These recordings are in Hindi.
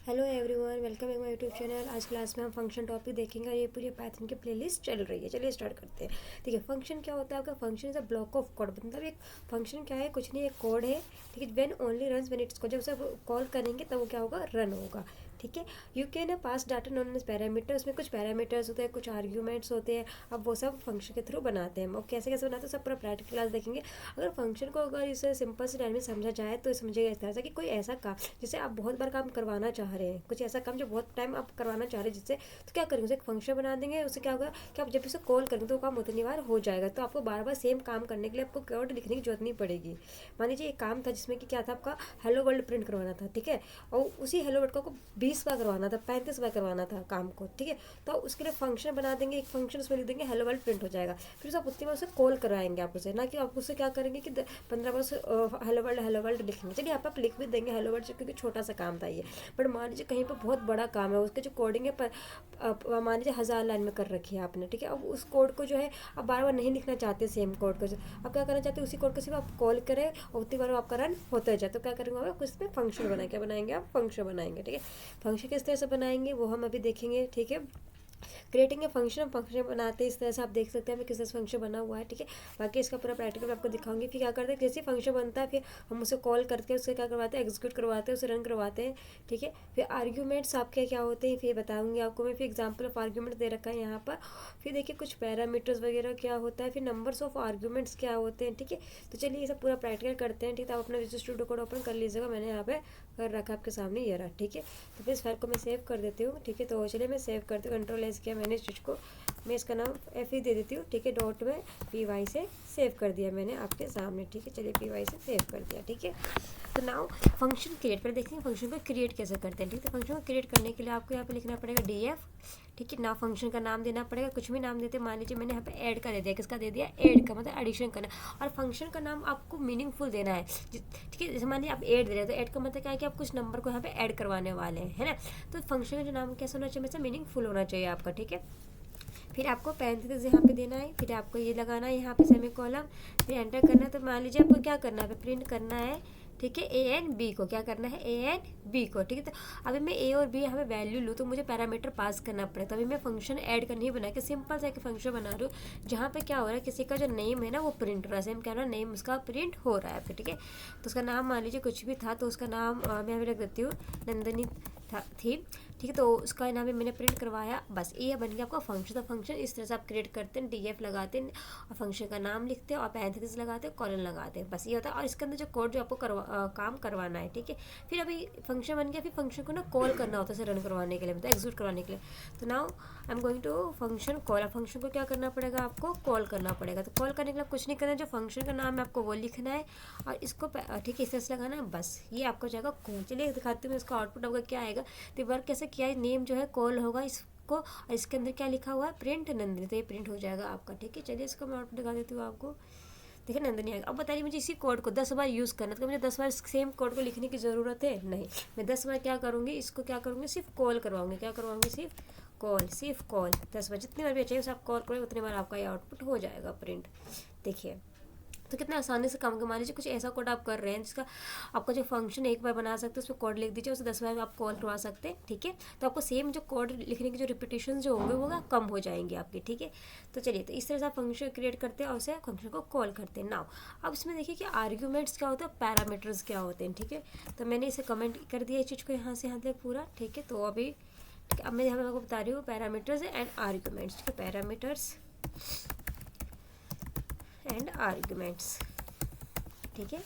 Hello everyone, welcome back my YouTube channel. आज क्लास में हम फंक्शन टॉपिक देखेंगे। ये पूरी पाइथन की प्लेलिस्ट चल रही है। चलिए स्टार्ट करते हैं। ठीक है, फंक्शन क्या होता है आपका? Function is a block of code. मतलब एक फंक्शन क्या है? कुछ नहीं, एक कोड है। ठीक है, when only runs when it's, जब उसे कॉल करेंगे तब वो क्या होगा? रन होगा। ठीक है, you can pass data known as parameter. उसमें कुछ पैरामीटर्स होते हैं, कुछ आर्ग्यूमेंट्स होते हैं। अब वो सब फंक्शन के थ्रू बनाते हैं। और कैसे कैसे बनाते हैं सब पूरा प्रैक्टिकल क्लास देखेंगे। अगर फंक्शन को अगर इसे सिंपल से टाइम में समझा जाए तो समझिएगा इस तरह से कि कोई ऐसा काम जिसे आप बहुत बार काम करवाना चाह रहे हैं, कुछ ऐसा काम जो बहुत टाइम आप करवाना चाह रहे हैं जिससे, तो क्या करेंगे? उसे एक फंक्शन बना देंगे। उससे क्या होगा कि आप जब भी उसे कॉल करेंगे तो वो काम उतनी बार हो जाएगा। तो आपको बार बार सेम काम करने के लिए आपको कोड लिखने की जरूरत नहीं पड़ेगी। मान लीजिए एक काम था जिसमें कि क्या था, आपका हेलो वर्ल्ड प्रिंट करवाना था। ठीक है, और उसी हेलो वर्ल्ड को आपको 20 बार करवाना था, 35 बार करवाना था काम को। ठीक है, तो उसके लिए फंक्शन बना देंगे, एक फंक्शन उसमें लिख देंगे हेलो वर्ल्ड प्रिंट हो जाएगा। फिर आप उतनी बार उसे कॉल कराएंगे आप उसे, ना कि आप उससे क्या करेंगे कि 15 बार से हेलो वर्ल्ड लिखेंगे। चलिए आप लिख भी देंगे हेलो वर्ल्ड, क्योंकि छोटा सा काम था ये। बट मान लीजिए कहीं पर बहुत बड़ा काम है, उसके जो कोडिंग है पर मान लीजिए 1000 लाइन में कर रखी है आपने। ठीक है, अब उस कोड को जो है आप बार बार नहीं लिखना चाहते सेम कोड को। आप क्या करना चाहते हैं? उसी कोड को सिर्फ आप कॉल करें और उतनी बार आपका रन होता जाए। तो क्या करेंगे आप? कुछ में फंक्शन बनाएंगे। क्या बनाएंगे आप? फंक्शन बनाएंगे। ठीक है, फंक्शन किस तरह से बनाएंगे वो हम अभी देखेंगे। ठीक है, क्रिएटिंग ए फंक्शन, फंक्शन बनाते हैं इस तरह से। आप देख सकते हैं हमें किस तरह से फंक्शन बना हुआ है। ठीक है, बाकी इसका पूरा प्रैक्टिकल आपको दिखाऊंगी। फिर क्या करते हैं, जैसे फंक्शन बनता है फिर हम उसे कॉल करके उससे क्या करवाते हैं? एग्जीक्यूट करवाते हैं, उसे रन करवाते हैं। ठीक है, फिर आर्ग्यूमेंट्स आपके क्या होते हैं फिर बताऊंगी आपको मैं। फिर एग्जाम्पल ऑफ आर्ग्यूमेंट दे रखा है यहाँ पर। फिर देखिए कुछ पैरामीटर्स वगैरह क्या होता है, फिर नंबर्स ऑफ आर्ग्यूमेंट्स क्या होते हैं। ठीक है, तो चलिए ये सब पूरा प्रैक्टिकल करते हैं। ठीक है, आप अपना विजुअल स्टूडियो कोड ओपन कर लीजिएगा। मैंने यहाँ पे कर रखा आपके सामने, ये रहा। ठीक है, तो फिर इस फाइल को मैं सेव कर देती हूँ। ठीक है, तो चलिए मैं सेव करती हूँ। कंट्रोल एस किया मैंने इस चीज़ को, मैं इसका नाम एफ ही दे देती हूँ। ठीक है, डॉट में पी वाई से सेव कर दिया मैंने आपके सामने। ठीक है, चलिए पी वाई से सेव कर दिया। ठीक है, तो नाउ फंक्शन क्रिएट पर देखेंगे फंक्शन को क्रिएट कैसे करते हैं। ठीक है, तो फंक्शन को क्रिएट करने के लिए आपको यहाँ पे लिखना पड़ेगा डी एफ। ठीक है ना, फंक्शन का नाम देना पड़ेगा, कुछ भी नाम देते हैं। मान लीजिए मैंने यहाँ पे ऐड का दे दिया। किसका दे दिया? ऐड का, मतलब एडिशन करना। और फंक्शन का नाम आपको मीनिंगफुल देना है। ठीक है, जैसे मान लीजिए आप ऐड दे रहे हैं तो ऐड का मतलब क्या है कि आप कुछ नंबर को यहाँ पे ऐड करवाने वाले हैं, है ना। तो फंक्शन का जो नाम कैसा होना चाहिए? मीनिंगफुल होना चाहिए आपका। ठीक है, फिर आपको पैरेंथेसिस यहाँ पे देना है, फिर आपको ये लगाना है यहाँ पे सेमी कॉलम, फिर एंटर करना है। तो मान लीजिए आपको क्या करना है? प्रिंट करना है। ठीक है, ए एंड बी को, क्या करना है? ए एंड बी को। ठीक है, तो अभी मैं ए और बी यहाँ पे वैल्यू लूँ तो मुझे पैरामीटर पास करना पड़ेगा। तो अभी मैं फंक्शन ऐड करनी बना के सिंपल सा एक फंक्शन बना रही हूँ जहाँ पे क्या हो रहा है, किसी का जो नेम है ना वो प्रिंट हो रहा है। सेम क्या हो रहा है? नेम उसका प्रिंट हो रहा है। ठीक है, तो उसका नाम मान लीजिए कुछ भी था, तो उसका नाम मैं यहाँ पे रख देती हूँ नंदनी थी। ठीक है, तो उसका नाम मैंने प्रिंट करवाया, बस ये बन गया आपका फंक्शन। तो फंक्शन इस तरह से आप क्रिएट करते हैं, डीएफ लगाते हैं और फंक्शन का नाम लिखते हैं और पैरेंथेसिस लगाते हैं, कॉलन लगाते हैं, बस ये होता है। और इसके अंदर जो कोड जो आपको काम करवाना है। ठीक है, फिर अभी फंक्शन बन गया, फिर फंक्शन को ना कॉल करना होता है रन करवाने के लिए, मतलब एग्जीक्यूट करवाने के लिए। तो now I am going to function call. Function को क्या करना पड़ेगा? आपको कॉल करना पड़ेगा। तो कॉल करने के लिए कुछ नहीं करना है, जो फंक्शन का नाम है आपको वो लिखना है और इसको ठीक है इस तरह से लगाना है, बस ये आपको जाएगा कॉल। चलिए दिखाती हूँ इसका आउटपुट आपका क्या आएगा। तो वर्क कैसे किया है? नेम जो है कॉल होगा इसको, और इसके अंदर क्या लिखा हुआ है? प्रिंट नंदिनी। तो ये प्रिंट हो जाएगा आपका। ठीक है, चलिए इसको मैं आउटपुट दिखा देती हूँ आपको। देखिए नंदिनी आएगा। अब बताइए मुझे इसी कोड को 10 बार यूज़ करना है, तो मुझे 10 बार सेम कोड को लिखने की ज़रूरत है? नहीं, मैं 10 बार क्या करूँगी? इसको क्या करूँगी? सिर्फ कॉल करवाऊँगी। क्या करवाऊँगी? सिर्फ कॉल 10 बार, जितनी बार भी चाहिए उसे आप कॉल करें उतनी बार आपका ये आउटपुट हो जाएगा प्रिंट। देखिए तो कितना आसानी से काम कर। मान लीजिए कुछ ऐसा कोड आप कर रहे हैं जिसका आपका जो फंक्शन एक बार बना सकते हैं, उसमें कोड लिख दीजिए, उसे 10 बार आप कॉल करवा सकते हैं। ठीक है, तो आपको सेम जो कोड लिखने की जो रिपीटेशन जो होंगे वो कम हो जाएंगे आपके। ठीक है, तो चलिए तो इस तरह से आप फंक्शन क्रिएट करते हैं और उसे फंक्शन को कॉल करते हैं। नाउ अब इसमें देखिए कि आर्ग्यूमेंट्स क्या होता है, पैरामीटर्स क्या होते हैं। ठीक है, तो मैंने इसे कमेंट कर दिया इस चीज़ को यहाँ से यहाँ तक पूरा। ठीक है, तो अभी अब मैं यहाँ आपको बता रही हूँ पैरामीटर्स एंड आर्ग्यूमेंट्स। ठीक है, पैरामीटर्स एंड आर्ग्यूमेंट्स। ठीक है,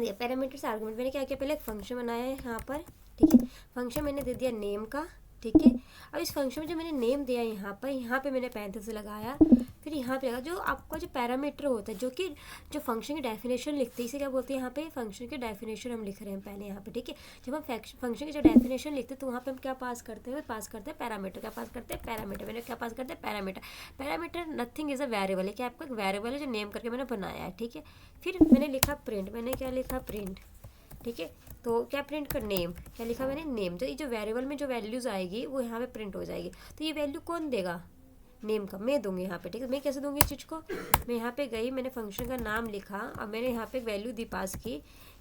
ये पैरामीटर्स आर्गुमेंट मैंने क्या किया, पहले एक फंक्शन बनाया है यहाँ पर। ठीक है, फंक्शन मैंने दे दिया नेम का। ठीक है, अब इस फंक्शन में जो मैंने नेम दिया यहाँ पे मैंने पैरेंथेसिस लगाया। फिर यहाँ पे लगा जो आपका जो पैरामीटर होता है, जो कि जो फंक्शन की डेफिनेशन लिखते हैं, इसे क्या बोलते हैं? यहाँ पे फंक्शन की डेफिनेशन हम लिख रहे हैं पहले यहाँ पे। ठीक है, जब हम फंक्शन की जो डेफिनेशन लिखते हैं तो वहाँ पे हम क्या पास करते हैं? पास करते हैं पैरामीटर। क्या पास करते हैं? पैरामीटर। मैंने क्या पास करते हैं? Parameter. Parameter nothing is a variable है, क्या आपका एक वेरिएबल है जो नेम करके मैंने बनाया है। ठीक है, फिर मैंने लिखा प्रिंट। मैंने क्या लिखा? प्रिंट। ठीक है, तो क्या प्रिंट कर? नेम। क्या लिखा मैंने? नेम। जो ये जो वेरिएबल में जो वैल्यूज़ आएगी वो यहाँ पे प्रिंट हो जाएगी। तो ये वैल्यू कौन देगा? नेम का मैं दूंगी यहाँ पे। ठीक है, मैं कैसे दूंगी इस चीज़ को? मैं यहाँ पे गई, मैंने फंक्शन का नाम लिखा और मैंने यहाँ पे वैल्यू दी पास की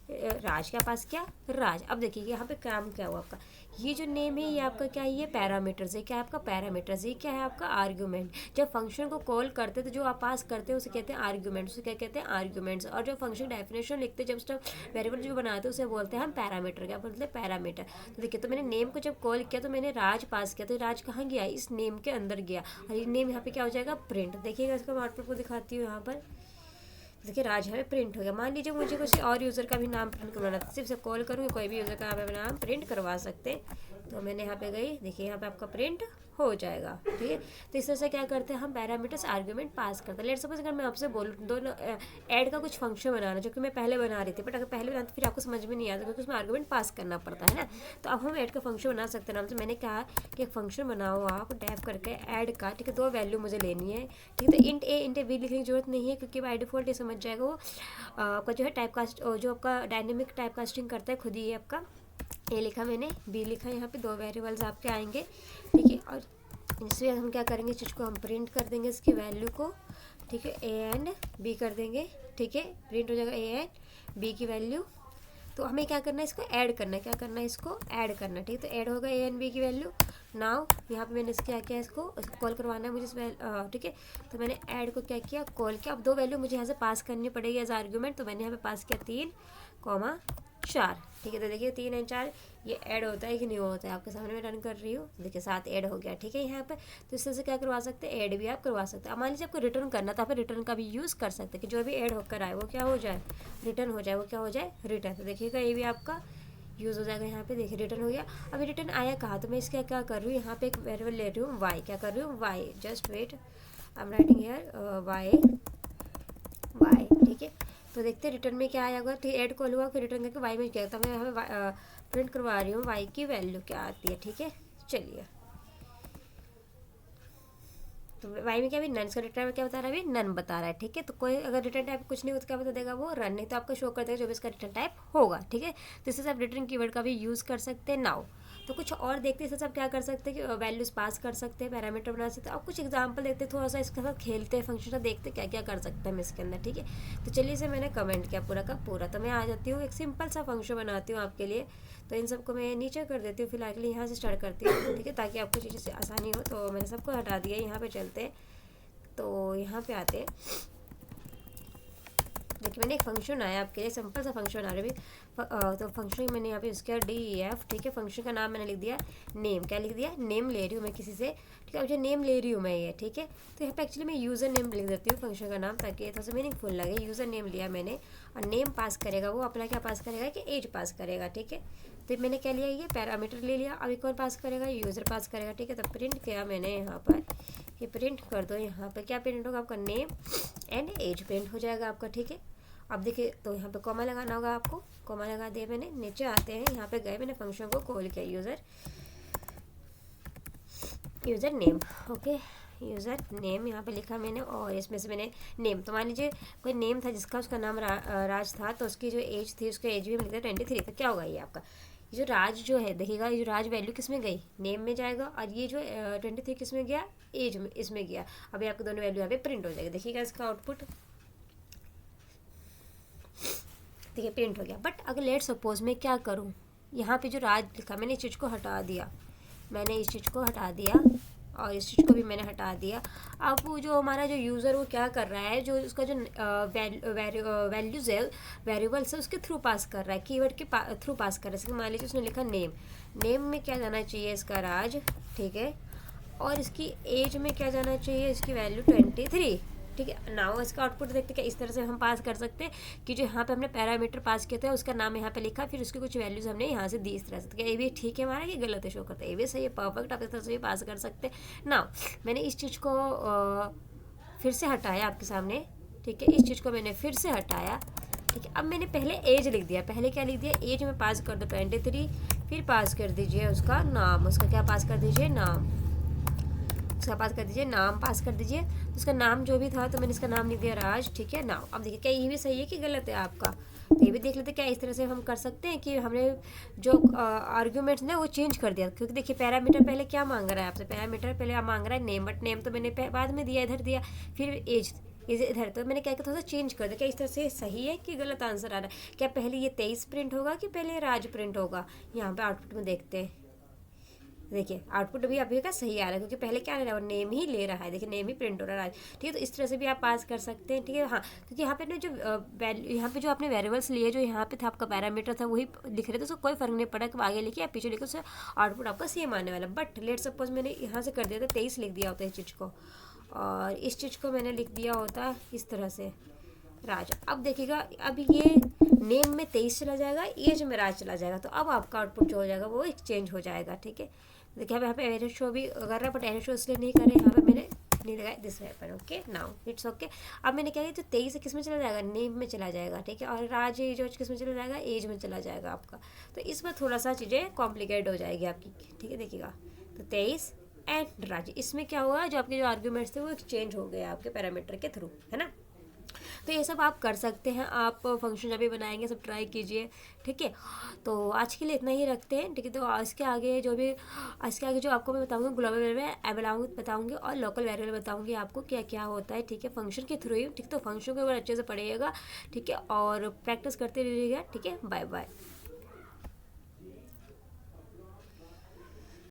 राज क्या पास किया, राज। अब देखिए यहाँ पे काम क्या हुआ आपका, ये जो नेम है ये आपका क्या है, ये पैरामीटर्स है, क्या है आपका पैरामीटर्स, ये क्या है आपका आर्ग्यूमेंट। जब फंक्शन को कॉल करते तो जो आप पास करते हैं उसे कहते हैं आर्ग्यूमेंट्स, उसे क्या कहते हैं आर्ग्यूमेंट्स। और जो फंक्शन डेफिनेशन लिखते हैं, जब उसका वेरिएबल जो बनाते हैं उसे बोलते हैं हम पैरामीटर, क्या बोलते हैं पैरामीटर। तो देखिए, तो मैंने नेम को जब कॉल किया तो मैंने राज पास किया, तो राज कहाँ गया, इस नेम के अंदर गया, और ये नेम यहाँ पे क्या हो जाएगा, प्रिंट। देखिएगा इसको मैं आउटपुट को दिखाती हूँ यहाँ पर। देखिए राज है प्रिंट हो गया। मान लीजिए मुझे किसी और यूज़र का भी नाम प्रिंट करवाना था, सिर्फ से कॉल करूँगी, कोई भी यूज़र का आप नाम प्रिंट करवा सकते हैं। तो मैंने यहाँ पे गई, देखिए यहाँ पे आपका प्रिंट हो जाएगा, ठीक है। तो इस तरह से क्या करते हैं हम पैरामीटर्स आर्ग्यूमेंट पास करते हैं। लेट सपोज अगर मैं आपसे बोलूँ दोनों ऐड का कुछ फंक्शन बनाना, जो कि मैं पहले बना रही थी, बट अगर पहले बनाती फिर आपको समझ में नहीं आता, क्योंकि उसमें आर्ग्यूमेंट पास करना पड़ता है ना। तो अब हम ऐड का फंक्शन बना सकते हैं। नाम से मैंने कहा कि एक फंक्शन बनाओ आप टाइप करके ऐड का, ठीक है, 2 वैल्यू मुझे लेनी है, ठीक है। तो इंट ए इंट बी लिखने की जरूरत नहीं है, क्योंकि बाय डिफॉल्ट ये समझ जाएगा वो आपका जो है टाइप कास्ट, जो आपका डायनेमिक टाइप कास्टिंग करता है खुद ही, आपका ए लिखा मैंने, बी लिखा, यहाँ पे 2 वेरिएबल्स आपके आएंगे, ठीक है। और इसमें हम क्या करेंगे, इस चीज़ को हम प्रिंट कर देंगे इसकी वैल्यू को, ठीक है, ए एंड बी कर देंगे, ठीक है, प्रिंट हो जाएगा ए एंड बी की वैल्यू। तो हमें क्या करना है, इसको ऐड करना है, क्या करना है, इसको ऐड करना है, ठीक है। तो ऐड होगा ए एंड बी की वैल्यू। नाउ यहाँ पे मैंने क्या किया, इसको कॉल करवाना है मुझे, ठीक है। तो मैंने ऐड को क्या किया, कॉल किया। अब 2 वैल्यू मुझे यहाँ से पास करनी पड़ेगी एज आर्ग्यूमेंट, तो मैंने यहाँ पे पास किया 3,4, ठीक है। तो देखिए 3 और 4 ये ऐड होता है कि नहीं होता है, आपके सामने मैं रन कर रही हूँ, देखिए 7 ऐड हो गया, ठीक है यहाँ पे। तो इस तरह से क्या करवा सकते हैं, ऐड भी आप करवा सकते हैं। अब मान लीजिए आपको रिटर्न करना, तो आप रिटर्न का भी यूज़ कर सकते हैं, कि जो भी ऐड होकर आए वो क्या हो जाए, रिटर्न हो जाए, वो क्या हो जाए, रिटर्न। तो देखिएगा ये भी आपका यूज़ हो जाएगा। यहाँ पे देखिए रिटर्न हो गया। अभी रिटर्न आया कहाँ, तो मैं इसका क्या कर रही हूँ, यहाँ पे एक वेरिएबल ले रही हूँ वाई, क्या कर रही हूँ Y, just wait, I am writing here Y, ठीक है। तो देखते हैं रिटर्न में क्या आया होगा, ठीक है। ऐड कॉल हुआ, फिर रिटर्न करके वाई में क्या, तो मैं यहाँ प्रिंट करवा रही हूँ वाई की वैल्यू क्या आती है, ठीक है। चलिए, तो वाई में क्या, भी नन, इसका रिटर्न में क्या बता रहा है, अभी नन बता रहा है, ठीक है। तो कोई अगर रिटर्न टाइप कुछ नहीं हो तो क्या बता देगा वो, रन, नहीं तो आपको शो कर देगा जो भी इसका रिटर्न टाइप होगा, ठीक है। तो इससे आप रिटर्न कीवर्ड का भी यूज़ कर सकते हैं। नाउ तो कुछ और देखते हैं, इससे आप क्या कर सकते हैं कि वैल्यूज़ पास कर सकते हैं, पैरामीटर बना सकते हैं। अब कुछ एग्जांपल देखते हैं, थोड़ा सा इसके साथ खेलते हैं, फंक्शन का देखते हैं क्या क्या कर सकते हैं हम इसके अंदर, ठीक है। तो चलिए इसे मैंने कमेंट किया पूरा का पूरा। तो मैं आ जाती हूँ, एक सिंपल सा फंक्शन बनाती हूँ आपके लिए। तो इन सबको मैं नीचे कर देती हूँ फिलहाल के लिए, यहाँ से स्टार्ट करती हूँ, ठीक है, ताकि आपको चीज़ें से आसानी हो। तो मैंने सबको हटा दिया, यहाँ पे चलते हैं। तो यहाँ पे आते हैं, देखिए मैंने एक फंक्शन आया आपके लिए, सिंपल सा फंक्शन आ रहा है। तो फंक्शन मैंने यहाँ पे यूज़ किया DEF, ठीक है। फंक्शन का नाम मैंने लिख दिया नेम, क्या लिख दिया, नेम ले रही हूँ मैं किसी से, ठीक है। अब जो नेम ले रही हूँ मैं ये, ठीक है। तो यहाँ पे एक्चुअली मैं यूज़र नेम लिख देती हूँ फंक्शन का नाम, ताकि थोड़ा सा मीनिंगफुल लगे। यूज़र नेम लिया मैंने, और नेम पास करेगा वो अपना क्या पास करेगा, कि एज पास करेगा, ठीक है। तो मैंने क्या लिया, ये पैरामीटर ले लिया। अब एक और पास करेगा, यूज़र पास करेगा, ठीक है। तो प्रिंट किया मैंने यहाँ पर, ये प्रिंट कर दो। यहाँ पर क्या प्रिंट होगा आपका, नेम एंड एज प्रिंट हो जाएगा आपका, ठीक है। अब देखिए, तो यहाँ पे कॉमा लगाना होगा आपको, कॉमा लगा दिया मैंने। नीचे आते हैं, यहाँ पे गए, मैंने फंक्शन को कॉल किया, user name, okay, user name यहाँ पे लिखा मैंने। और इसमें से मैंने नेम, तो मान लीजिए कोई नेम था जिसका उसका नाम राज था, तो उसकी जो एज थी, उसका एज भी हम लिखते हैं 23। तो क्या होगा ये आपका, ये जो राज जो है, देखिएगा ये जो राज वैल्यू किस में गई, नेम में जाएगा, और ये जो 23 किस में गया, एज में, इसमें गया। अभी आपको दोनों वैल्यू यहाँ पे प्रिंट हो जाएगी, देखिएगा इसका आउटपुट, देखिए प्रिंट हो गया। बट अगर लेट सपोज मैं क्या करूँ, यहाँ पे जो राज लिखा मैंने इस चीज़ को हटा दिया, मैंने इस चीज़ को हटा दिया, और इस चीज़ को भी मैंने हटा दिया। अब वो जो हमारा जो यूज़र वो क्या कर रहा है, जो उसका जो वैल्यूज़ है, वेरिएबल्स है, उसके थ्रू पास कर रहा है, कीवर्ड के थ्रू पास कर रहा है। जैसे मान लीजिए उसने लिखा नेम, नेम में क्या जाना चाहिए, इसका राज, ठीक है। और इसकी एज में क्या जाना चाहिए, इसकी वैल्यू 23, ठीक है। नाउ इसका आउटपुट देखते हैं, इस तरह से हम पास कर सकते हैं कि जो यहाँ पे हमने पैरामीटर पास किया था उसका नाम यहाँ पे लिखा, फिर उसकी कुछ वैल्यूज हमने यहाँ से दी इस तरह से। तो क्या ये भी ठीक है हमारा, कि गलत है शो करता है, ये भी सही है, परफेक्ट, आप इस तरह से भी पास कर सकते हैं। नाउ मैंने इस चीज़ को फिर से हटाया आपके सामने, ठीक है। इस चीज़ को मैंने फिर से हटाया, ठीक है। अब मैंने पहले एज लिख दिया, पहले क्या लिख दिया, एज में पास कर दो 23, फिर पास कर दीजिए उसका नाम, उसका क्या पास कर दीजिए, नाम, उसका पास कर दीजिए, नाम पास कर दीजिए। तो उसका नाम जो भी था, तो मैंने इसका नाम लिख दिया राज, ठीक है। नाउ अब देखिए क्या ये भी सही है कि गलत है आपका, तो ये भी देख लेते क्या इस तरह से हम कर सकते हैं कि हमने जो आर्ग्यूमेंट्स ना वो चेंज कर दिया। क्योंकि देखिए पैरामीटर पहले क्या मांग रहा है आपसे, पैरामीटर पहले आप मांग रहा है नेम, बट नेम तो मैंने बाद में दिया, इधर दिया। फिर एज, इधर तो मैंने क्या किया, थोड़ा सा चेंज कर दिया, क्या इस तरह से सही है कि गलत आंसर आ रहा है, क्या पहले ये 23 प्रिंट होगा कि पहले राज प्रिंट होगा। यहाँ पे आउटपुट में देखते हैं, देखिए आउटपुट अभी आपके का सही आ रहा है, क्योंकि पहले क्या ले रहा है, नेम ही ले रहा है, देखिए नेम ही प्रिंट हो रहा है। ठीक है, तो इस तरह से भी आप पास कर सकते हैं। ठीक है, हाँ, क्योंकि यहाँ पे ना जो वैल्यू, यहाँ पे जो आपने वेरिएबल्स लिए, जो यहाँ पे था आपका पैरामीटर था वही लिख रहे थे, उसको कोई फर्क नहीं पड़ा कि आगे लिखे या पीछे लिखे, उससे आउटपुट आपका सेम आने वाला। बट लेट सपोज मैंने यहाँ से कर दिया था 23 लिख दिया होता है इस चीज़ को, और इस चीज़ को मैंने लिख दिया होता इस तरह से राज। अब देखिएगा, अब ये नेम में 23 चला जाएगा, एज में राज चला जाएगा, तो अब आपका आउटपुट जो हो जाएगा वो एक्सचेंज हो जाएगा। ठीक है, देखिए अब यहाँ पे एरर शो भी कर रहा है, बट एरर शो इसलिए नहीं कर रहे, यहाँ पे मैंने नहीं लगाया this weapon. Okay, now it's okay. अब मैंने क्या किया, तो 23 किस में चला जाएगा, नेम में चला जाएगा। ठीक है, और राज जो किस में चला जाएगा, एज में चला जाएगा आपका। तो इस पर थोड़ा सा चीज़ें कॉम्प्लिकेट हो जाएगी आपकी। ठीक है, देखिएगा, तो 23 एंड राज, इसमें क्या हुआ, जो आपके जो आर्ग्यूमेंट्स थे वो एक्सचेंज हो गए आपके पैरामीटर के थ्रू, है ना। तो ये सब आप कर सकते हैं, आप फंक्शन जब भी बनाएंगे सब ट्राई कीजिए। ठीक है, तो आज के लिए इतना ही रखते हैं। ठीक है, तो इसके आगे जो आपको मैं बताऊंगी, ग्लोबल वेरिएबल बताऊंगी और लोकल वेरिएबल बताऊंगी आपको क्या क्या होता है। ठीक है, फंक्शन के थ्रू ही। ठीक, तो फंक्शन को अच्छे से पढ़िएगा। ठीक है, और प्रैक्टिस करते रहिएगा। ठीक है, बाय बाय।